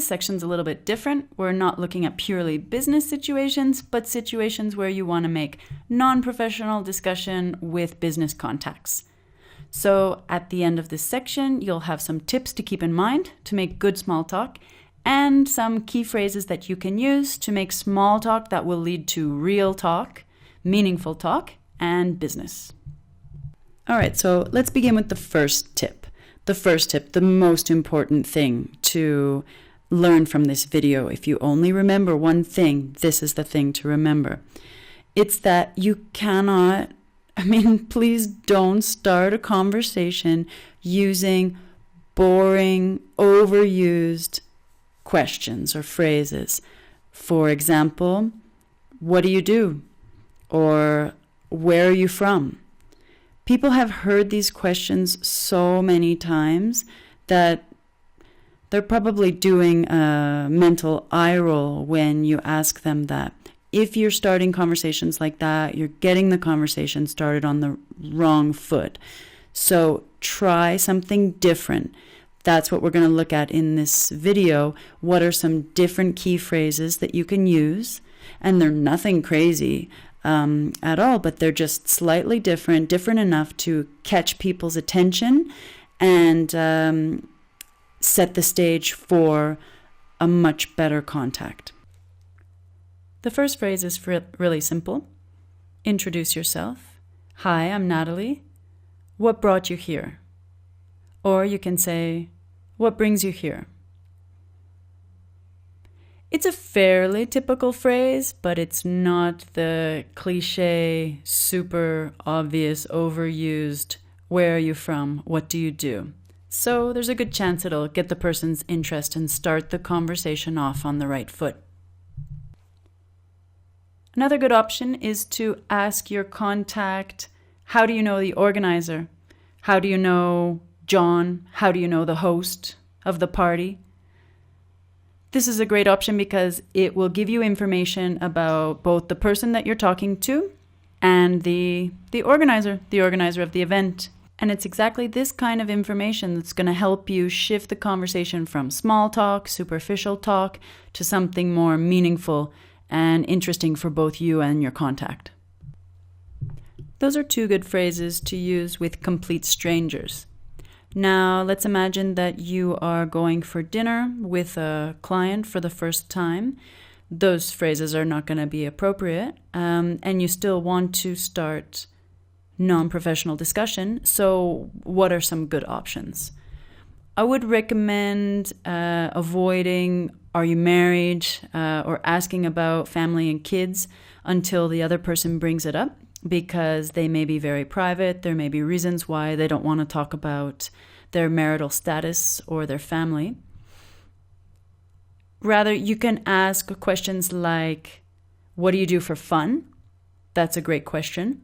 This section's a little bit different. We're not looking at purely business situations, but situations where you want to make non-professional discussion with business contacts. So at the end of this section, you'll have some tips to keep in mind to make good small talk and some key phrases that you can use to make small talk that will lead to real talk, meaningful talk, and business. All right, so let's begin with the first tip. The first tip, the most important thing to learn from this video. If you only remember one thing, this is the thing to remember. It's that you cannot, please don't start a conversation using boring, overused questions or phrases. For example, what do you do? Or where are you from? People have heard these questions so many times that they're probably doing a mental eye roll when you ask them that. If you're starting conversations like that, you're getting the conversation started on the wrong foot. So try something different. That's what we're going to look at in this video. What are some different key phrases that you can use? And they're nothing crazy at all, but they're just slightly different enough to catch people's attention and set the stage for a much better contact. The first phrase is really simple. Introduce yourself. Hi, I'm Natalie. What brought you here? Or you can say, what brings you here? It's a fairly typical phrase, but it's not the cliche, super obvious, overused, where are you from? What do you do? So there's a good chance it'll get the person's interest and start the conversation off on the right foot. Another good option is to ask your contact, how do you know the organizer? How do you know John? How do you know the host of the party? This is a great option because it will give you information about both the person that you're talking to and the organizer of the event. And it's exactly this kind of information that's going to help you shift the conversation from small talk, superficial talk, to something more meaningful and interesting for both you and your contact. Those are two good phrases to use with complete strangers. Now, let's imagine that you are going for dinner with a client for the first time. Those phrases are not going to be appropriate, and you still want to start non-professional discussion. So what are some good options? I would recommend avoiding, are you married, or asking about family and kids until the other person brings it up, because they may be very private. There may be reasons why they don't want to talk about their marital status or their family. Rather, you can ask questions like, what do you do for fun? That's a great question.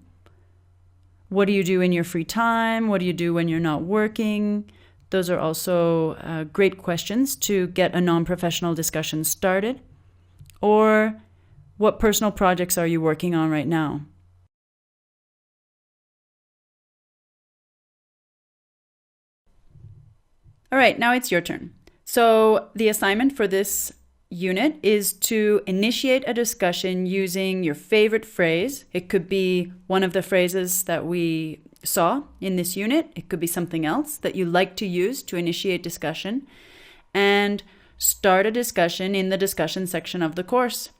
What do you do in your free time? What do you do when you're not working? Those are also great questions to get a non-professional discussion started. Or, what personal projects are you working on right now? All right, now it's your turn. So the assignment for this unit is to initiate a discussion using your favorite phrase. It could be one of the phrases that we saw in this unit. It could be something else that you like to use to initiate discussion, and start a discussion in the discussion section of the course.